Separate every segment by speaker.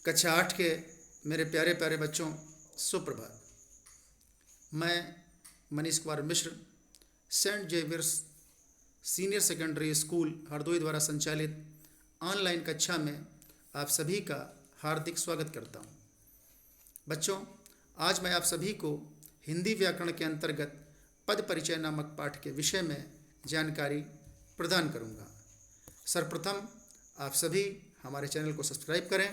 Speaker 1: कक्षा 8 के मेरे प्यारे प्यारे बच्चों, सुप्रभात। मैं Manish Kumar Mishra, Saint Xavier's senior secondary school Hardoi द्वारा संचालित ऑनलाइन कक्षा में आप सभी का हार्दिक स्वागत करता हूं। बच्चों, आज मैं आप सभी को हिंदी व्याकरण के अंतर्गत पद परिचय नामक पाठ के विषय में जानकारी प्रदान करूंगा। सर्वप्रथम आप सभी हमारे चैनल को सब्सक्राइब करें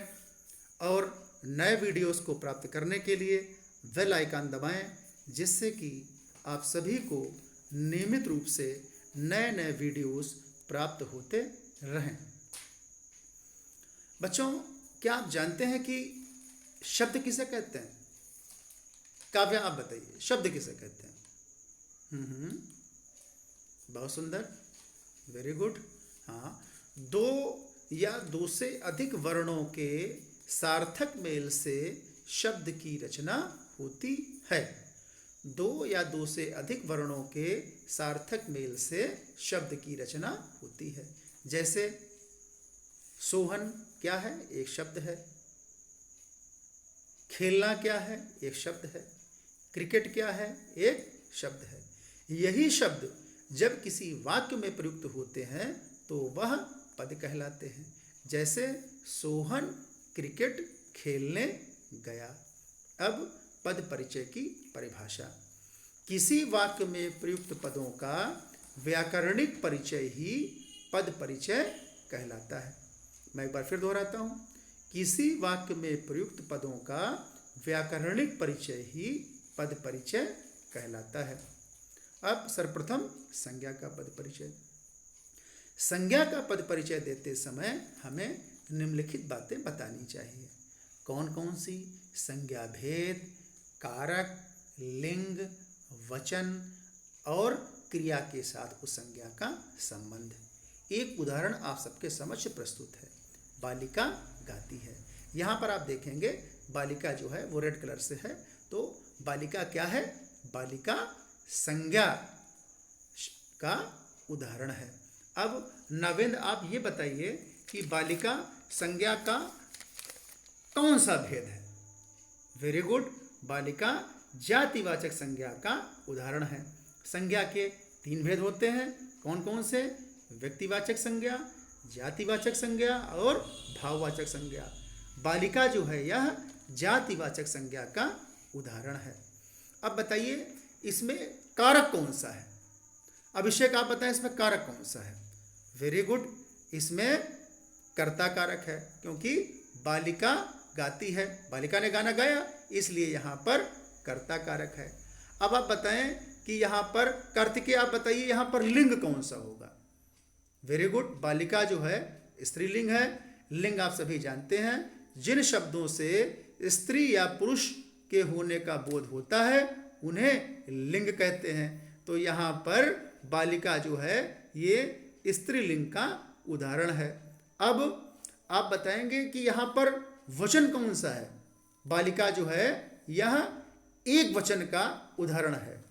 Speaker 1: और नए वीडियोस को प्राप्त करने के लिए बेल आइकन दबाएं, जिससे कि आप सभी को नियमित रूप से नए नए वीडियोस प्राप्त होते रहें। बच्चों, क्या आप जानते हैं कि शब्द किसे कहते हैं? काव्या, आप बताइए, शब्द किसे कहते हैं? बहुत सुंदर, वेरी गुड। हाँ, दो या दो से अधिक वर्णों के सार्थक मेल से शब्द की रचना होती है। दो या दो से अधिक वर्णों के सार्थक मेल से शब्द की रचना होती है। जैसे सोहन क्या है? एक शब्द है। खेलना क्या है? एक शब्द है। क्रिकेट क्या है? एक शब्द है। यही शब्द जब किसी वाक्य में प्रयुक्त होते हैं तो वह पद कहलाते हैं। जैसे सोहन क्रिकेट खेलने गया। अब पद परिचय की परिभाषा। किसी वाक्य में प्रयुक्त पदों का व्याकरणिक परिचय ही पद परिचय कहलाता है। मैं एक बार फिर दोहराता हूँ, किसी वाक्य में प्रयुक्त पदों का व्याकरणिक परिचय ही पद परिचय कहलाता है। अब सर्वप्रथम संज्ञा का पद परिचय। संज्ञा का पद परिचय देते समय हमें निम्नलिखित बातें बतानी चाहिए। कौन कौन सी? संज्ञा भेद, कारक, लिंग, वचन और क्रिया के साथ उस संज्ञा का संबंध। एक उदाहरण आप सबके समक्ष प्रस्तुत है। बालिका गाती है। यहाँ पर आप देखेंगे बालिका जो है वो रेड कलर से है, तो बालिका क्या है? बालिका संज्ञा का उदाहरण है। अब नवेंद्र, आप ये बताइए कि बालिका संज्ञा का कौन सा भेद है? वेरी गुड, बालिका जातिवाचक संज्ञा का उदाहरण है। संज्ञा के 3 भेद होते हैं। कौन कौन से? व्यक्तिवाचक संज्ञा, जातिवाचक संज्ञा और भाववाचक संज्ञा। बालिका जो है यह जातिवाचक संज्ञा का उदाहरण है। अब बताइए इसमें कारक कौन सा है? अभिषेक, आप बताएं इसमें कारक कौन सा है? वेरी गुड, इसमें कर्ता कारक है, क्योंकि बालिका गाती है, बालिका ने गाना गाया, इसलिए यहाँ पर कर्ता कारक है। अब आप बताएं कि यहाँ पर कर्त के, आप बताइए यहाँ पर लिंग कौन सा होगा? वेरी गुड, बालिका जो है स्त्रीलिंग है। लिंग आप सभी जानते हैं, जिन शब्दों से स्त्री या पुरुष के होने का बोध होता है उन्हें लिंग कहते हैं। तो यहाँ पर बालिका जो है ये स्त्रीलिंग का उदाहरण है। अब आप बताएंगे कि यहाँ पर वचन कौन सा है? बालिका जो है यह एक वचन का उदाहरण है,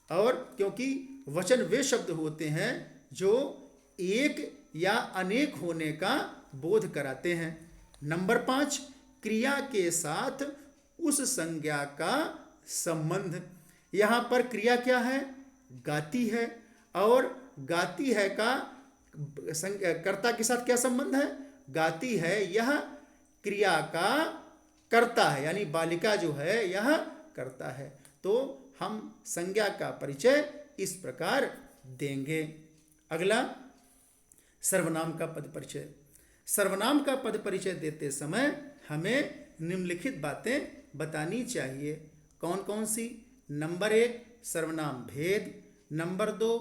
Speaker 1: और क्योंकि वचन वे शब्द होते हैं जो एक या अनेक होने का बोध कराते हैं। नंबर 5, क्रिया के साथ उस संज्ञा का संबंध। यहाँ पर क्रिया क्या है? गाती है, और गाती है का कर्ता के साथ क्या संबंध है? गाती है यह क्रिया का कर्ता है, यानी बालिका जो है यह कर्ता है। तो हम संज्ञा का परिचय इस प्रकार देंगे। अगला, सर्वनाम का पद परिचय। सर्वनाम का पद परिचय देते समय हमें निम्नलिखित बातें बतानी चाहिए। कौन कौन सी? नंबर 1, सर्वनाम भेद। नंबर 2,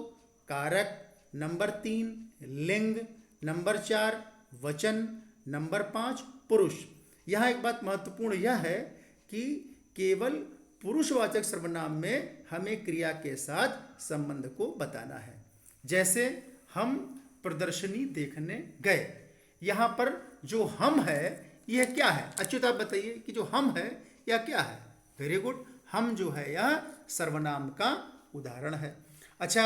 Speaker 1: कारक। नंबर 3, लिंग। नंबर 4, वचन। नंबर 5, पुरुष। यहाँ एक बात महत्वपूर्ण यह है कि केवल पुरुषवाचक सर्वनाम में हमें क्रिया के साथ संबंध को बताना है। जैसे हम प्रदर्शनी देखने गए, यहाँ पर जो हम है यह क्या है? अच्युत, आप बताइए कि जो हम है यह क्या है? वेरी गुड, हम जो है यह सर्वनाम का उदाहरण है। अच्छा,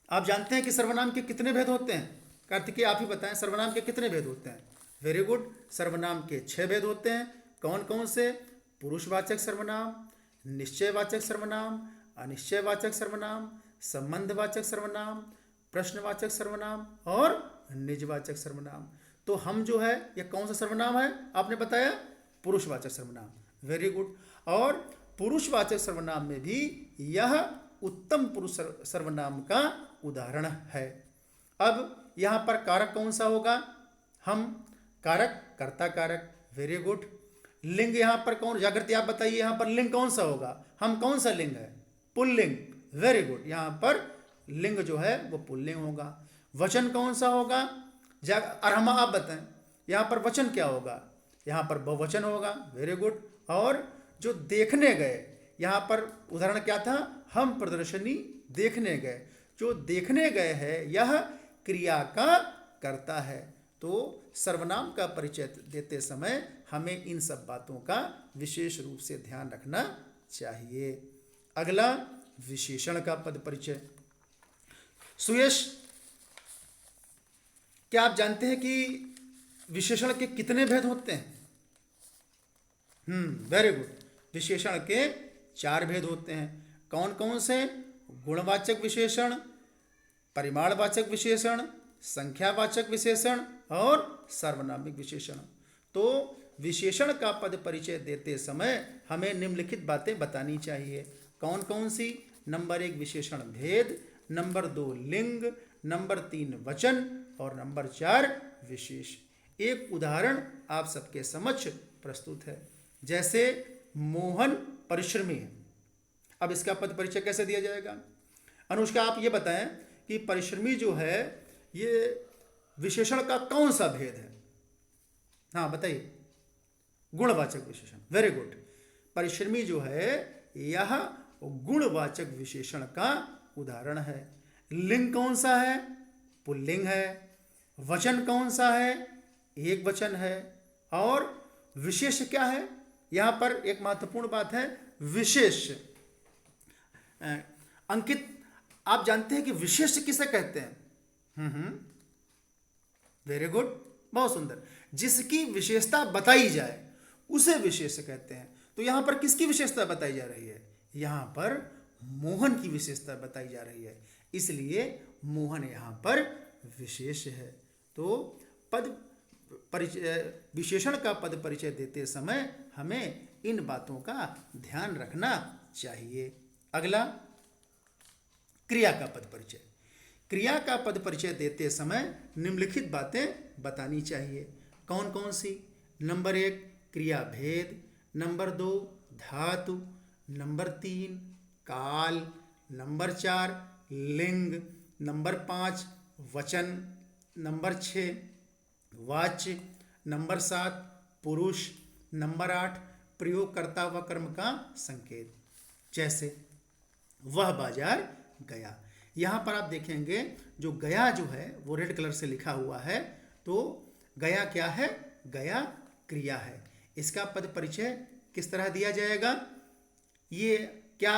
Speaker 1: आप जानते हैं कि सर्वनाम के कितने भेद होते हैं? कार्तिकेय, आप ही बताएं, सर्वनाम के कितने भेद होते हैं? Very good. सर्वनाम के 6 भेद होते हैं। कौन कौन से? पुरुषवाचक सर्वनाम, निश्चयवाचक सर्वनाम, अनिश्चयवाचक सर्वनाम, संबंधवाचक सर्वनाम, प्रश्नवाचक सर्वनाम और निजवाचक सर्वनाम। तो हम जो है ये कौन सा सर्वनाम है आपने बताया? पुरुषवाचक सर्वनाम। Very good. और पुरुषवाचक सर्वनाम में भी यह उत्तम पुरुष सर्वनाम का उदाहरण है। अब यहाँ पर कारक कौन सा होगा? हम कारक, कर्ता कारक। Very good. लिंग यहाँ पर कौन? जागृति आप बताइए, यहाँ पर लिंग कौन सा होगा? हम कौन सा लिंग है? पुल्लिंग। Very good. यहाँ पर लिंग जो है वो पुल्लिंग होगा। वचन कौन सा होगा? और हम आप बताएं यहाँ पर वचन क्या होगा? यहाँ पर बहुवचन होगा। Very good. और जो देखने गए, यहाँ पर उदाहरण क्या था? हम प्रदर्शनी देखने गए। जो देखने गए है यह क्रिया का कर्ता है। तो सर्वनाम का परिचय देते समय हमें इन सब बातों का विशेष रूप से ध्यान रखना चाहिए। अगला विशेषण का पद परिचय। सुयश, क्या आप जानते हैं कि विशेषण के कितने भेद होते हैं? Very good. विशेषण के 4 भेद होते हैं। कौन कौन से? गुणवाचक विशेषण, परिमाणवाचक विशेषण, संख्यावाचक विशेषण और सार्वनामिक विशेषण। तो विशेषण का पद परिचय देते समय हमें निम्नलिखित बातें बतानी चाहिए। कौन कौन सी? नंबर 1 विशेषण भेद, नंबर 2 लिंग, नंबर 3 वचन और नंबर 4 विशेष। एक उदाहरण आप सबके समक्ष प्रस्तुत है। जैसे मोहन परिश्रमी है। अब इसका पद परिचय कैसे दिया जाएगा? अनुष्का, आप ये बताएं कि परिश्रमी जो है ये विशेषण का कौन सा भेद है? हाँ बताइए। गुणवाचक विशेषण। Very good. परिश्रमी जो है यह गुणवाचक विशेषण का उदाहरण है। लिंग कौन सा है? पुल्लिंग है। वचन कौन सा है? एक वचन है। और विशेष क्या है? यहाँ पर एक महत्वपूर्ण बात है, विशेष। अंकित, आप जानते हैं कि विशेष किसे कहते हैं? वेरी गुड, बहुत सुंदर। जिसकी विशेषता बताई जाए उसे विशेष कहते हैं। तो यहाँ पर किसकी विशेषता बताई जा रही है? यहाँ पर मोहन की विशेषता बताई जा रही है, इसलिए मोहन यहाँ पर विशेष है। तो पद परिचय, विशेषण का पद परिचय देते समय हमें इन बातों का ध्यान रखना चाहिए। अगला क्रिया का पद परिचय। क्रिया का पद परिचय देते समय निम्नलिखित बातें बतानी चाहिए। कौन कौन सी? नंबर 1 क्रिया भेद, नंबर 2 धातु, नंबर 3 काल, नंबर 4 लिंग, नंबर 5 वचन, नंबर 6 वाच्य, नंबर 7 पुरुष, नंबर 8 प्रयोगकर्ता व कर्म का संकेत। जैसे वह बाजार गया। यहाँ पर आप देखेंगे जो गया जो है वो रेड कलर से लिखा हुआ है। तो गया क्या है? गया क्रिया है। इसका पद परिचय किस तरह दिया जाएगा? ये क्या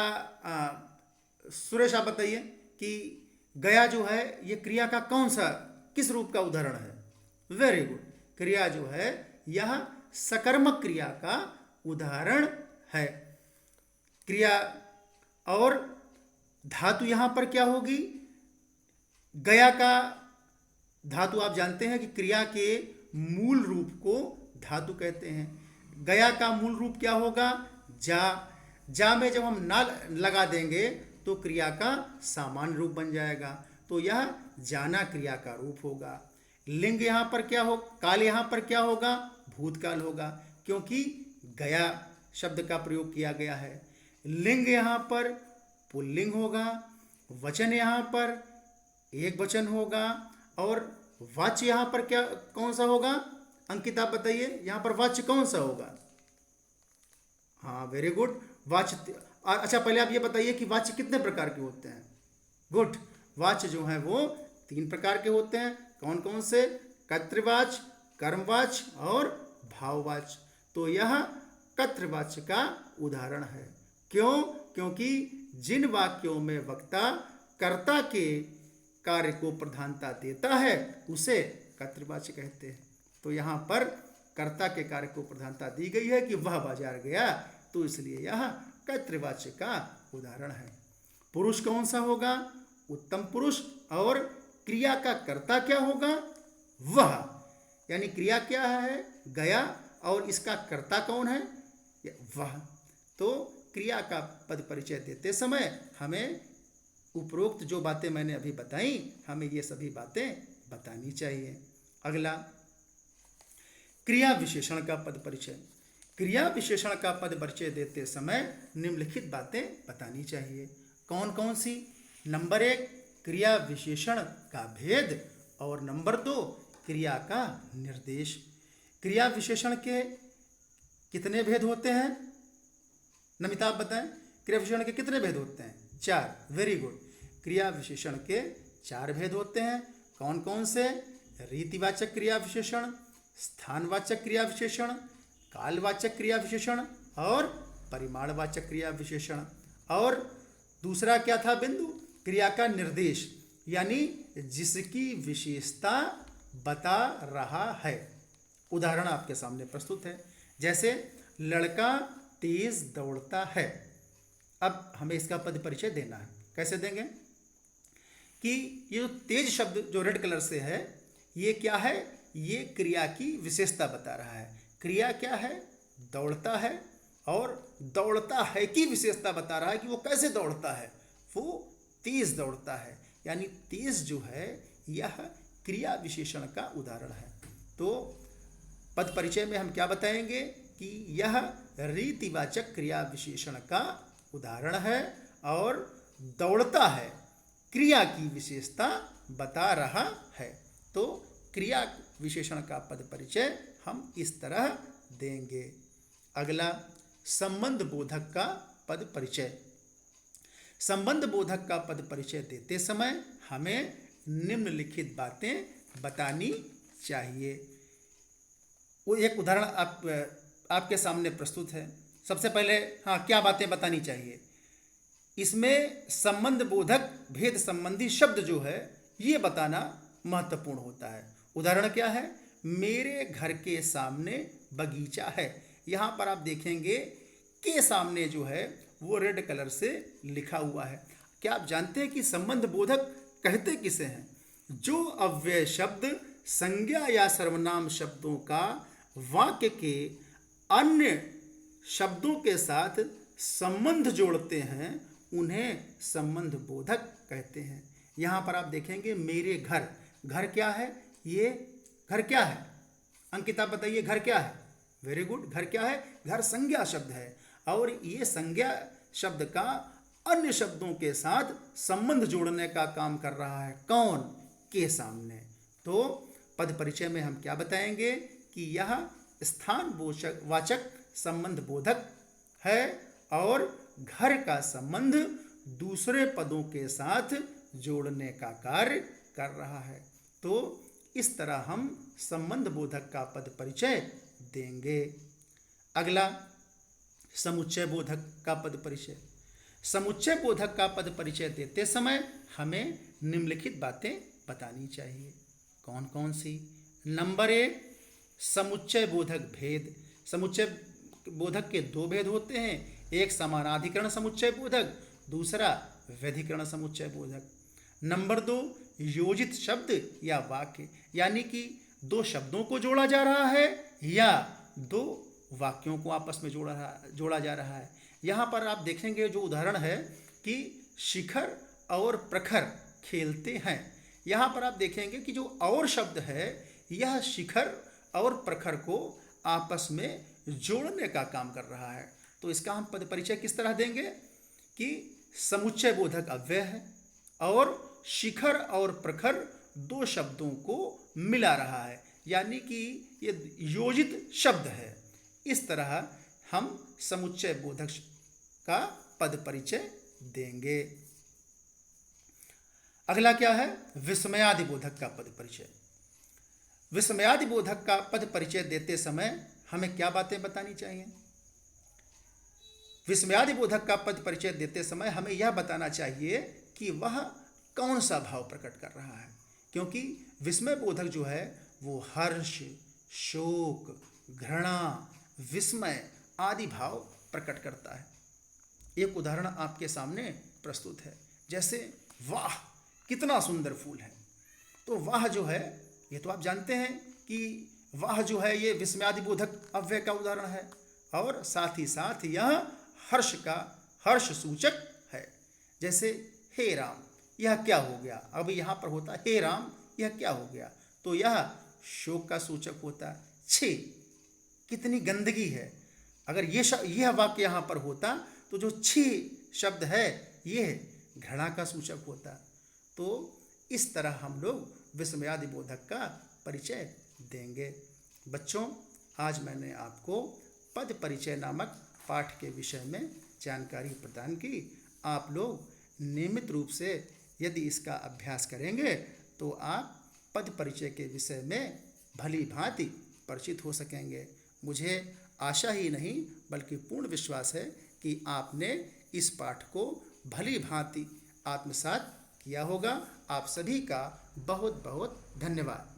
Speaker 1: सुरेश आप बताइए कि गया जो है ये क्रिया का कौन सा, किस रूप का उदाहरण है? Very good. क्रिया जो है यह सकर्मक क्रिया का उदाहरण है। क्रिया और धातु यहाँ पर क्या होगी? गया का धातु आप जानते हैं कि क्रिया के मूल रूप को धातु कहते हैं। गया का मूल रूप क्या होगा? जा। जा में जब हम ना लगा देंगे तो क्रिया का सामान्य रूप बन जाएगा, तो यह जाना क्रिया का रूप होगा। लिंग यहाँ पर क्या हो? काल यहाँ पर क्या होगा? भूतकाल होगा, क्योंकि गया शब्द का प्रयोग किया गया है। लिंग यहाँ पर पुल्लिंग होगा, वचन यहाँ पर एक वचन होगा और वाच्य यहाँ पर क्या कौन सा होगा? अंकित आप बताइए, यहाँ पर वाच्य कौन सा होगा? हाँ वेरी गुड, वाच्य। अच्छा पहले आप ये बताइए कि वाच्य कितने प्रकार के होते हैं? गुड। वाच्य जो है वो 3 प्रकार के होते हैं। कौन कौन से? कर्तृवाच्य, कर्मवाच्य और भाववाच्य। तो यह कर्तृवाच्य का उदाहरण है। क्यों? क्योंकि जिन वाक्यों में वक्ता कर्ता के कार्य को प्रधानता देता है उसे कर्तृवाच्य कहते हैं। तो यहाँ पर कर्ता के कार्य को प्रधानता दी गई है कि वह बाजार गया, तो इसलिए यह कर्तृवाच्य का उदाहरण है। पुरुष कौन सा होगा? उत्तम पुरुष। और क्रिया का कर्ता क्या होगा? वह, यानी क्रिया क्या है? गया, और इसका कर्ता कौन है? वह। तो क्रिया का पद परिचय देते समय हमें उपरोक्त जो बातें मैंने अभी बताई, हमें ये सभी बातें बतानी चाहिए। अगला, क्रिया विशेषण का पद परिचय। क्रिया विशेषण का पद परिचय देते समय निम्नलिखित बातें बतानी चाहिए। कौन कौन सी? नंबर 1, क्रिया विशेषण का भेद, और नंबर 2, क्रिया का निर्देश। क्रिया विशेषण के कितने भेद होते हैं? नमिता आप बताएं, क्रिया विशेषण के कितने भेद होते हैं? 4। Very good. क्रिया विशेषण के 4 भेद होते हैं। कौन कौन से? रीतिवाचक क्रिया विशेषण, स्थानवाचक क्रिया विशेषण, कालवाचक क्रिया विशेषण और परिमाणवाचक क्रिया विशेषण। और दूसरा क्या था बिंदु? क्रिया का निर्देश, यानी जिसकी विशेषता बता रहा है। उदाहरण आपके सामने प्रस्तुत है, जैसे लड़का तेज दौड़ता है। अब हमें इसका पद परिचय देना है। कैसे देंगे? कि ये जो तेज शब्द जो रेड कलर से है, ये क्या है? ये क्रिया की विशेषता बता रहा है। क्रिया क्या है? दौड़ता है, और दौड़ता है की विशेषता बता रहा है कि वो कैसे दौड़ता है। वो तेज दौड़ता है, यानी तेज जो है यह क्रिया विशेषण का उदाहरण है। तो पद परिचय में हम क्या बताएंगे? कि यह रीतिवाचक क्रिया विशेषण का उदाहरण है, और दौड़ता है क्रिया की विशेषता बता रहा है। तो क्रिया विशेषण का पद परिचय हम इस तरह देंगे। अगला, संबंध बोधक का पद परिचय। संबंध बोधक का पद परिचय देते समय हमें निम्नलिखित बातें बतानी चाहिए। वो एक उदाहरण आपके सामने प्रस्तुत है। सबसे पहले क्या बातें बतानी चाहिए? इसमें संबंध बोधक भेद संबंधी शब्द जो है ये बताना महत्वपूर्ण होता है। उदाहरण क्या है? मेरे घर के सामने बगीचा है। यहाँ पर आप देखेंगे के सामने जो है वो रेड कलर से लिखा हुआ है। क्या आप जानते हैं कि संबंध बोधक कहते किसे हैं? जो अव्यय शब्द संज्ञा या सर्वनाम शब्दों का वाक्य के अन्य शब्दों के साथ संबंध जोड़ते हैं, उन्हें संबंध बोधक कहते हैं। यहाँ पर आप देखेंगे मेरे घर, घर क्या है? ये घर क्या है? अंकिता बताइए, घर क्या है? Very good. घर क्या है? घर संज्ञा शब्द है, और ये संज्ञा शब्द का अन्य शब्दों के साथ संबंध जोड़ने का काम कर रहा है। कौन? के सामने। तो पद परिचय में हम क्या बताएंगे? कि यह स्थान वाचक संबंध बोधक है, और घर का संबंध दूसरे पदों के साथ जोड़ने का कार्य कर रहा है। तो इस तरह हम संबंध बोधक का पद परिचय देंगे। अगला, समुच्चय बोधक का पद परिचय। समुच्चय बोधक का पद परिचय देते समय हमें निम्नलिखित बातें बतानी चाहिए। कौन कौन सी? नंबर 1, समुच्चय बोधक भेद। समुच्चय बोधक के 2 भेद होते हैं, एक समानाधिकरण समुच्चय बोधक, दूसरा व्यधिकरण समुच्चय बोधक। नंबर 2, योजित शब्द या वाक्य, यानी कि 2 शब्दों को जोड़ा जा रहा है या 2 वाक्यों को आपस में जोड़ा जा रहा है। यहाँ पर आप देखेंगे जो उदाहरण है कि शिखर और प्रखर खेलते हैं। यहाँ पर आप देखेंगे कि जो और शब्द है यह शिखर और प्रखर को आपस में जोड़ने का काम कर रहा है। तो इसका हम पद परिचय किस तरह देंगे? कि समुच्चय बोधक अव्यय है, और शिखर और प्रखर 2 शब्दों को मिला रहा है, यानी कि ये योजित शब्द है। इस तरह हम समुच्चय बोधक का पद परिचय देंगे। अगला क्या है? विस्मयादि बोधक का पद परिचय। विस्मयादि बोधक का पद परिचय देते समय हमें क्या बातें बतानी चाहिए? विस्मयादि बोधक का पद परिचय देते समय हमें यह बताना चाहिए कि वह कौन सा भाव प्रकट कर रहा है, क्योंकि विस्मय बोधक जो है वो हर्ष, शोक, घृणा, विस्मय आदि भाव प्रकट करता है। एक उदाहरण आपके सामने प्रस्तुत है। जैसे वाह कितना सुंदर फूल है, तो वाह जो है ये तो आप जानते हैं कि वाह जो है ये विस्मयादिबोधक अव्यय का उदाहरण है, और साथ ही साथ यह हर्ष सूचक है। जैसे हे राम, यह क्या हो गया, अब यहाँ पर होता है हे राम यह क्या हो गया, तो यह शोक का सूचक होता है। छी कितनी गंदगी है, अगर यह वाक्य यहाँ पर होता तो जो छी शब्द है यह घृणा का सूचक होता। तो इस तरह हम लोग विस्मयादिबोधक का परिचय देंगे। बच्चों, आज मैंने आपको पद परिचय नामक पाठ के विषय में जानकारी प्रदान की। आप लोग नियमित रूप से यदि इसका अभ्यास करेंगे तो आप पद परिचय के विषय में भली भांति परिचित हो सकेंगे। मुझे आशा ही नहीं बल्कि पूर्ण विश्वास है कि आपने इस पाठ को भली भांति आत्मसात किया होगा। आप सभी का बहुत बहुत धन्यवाद।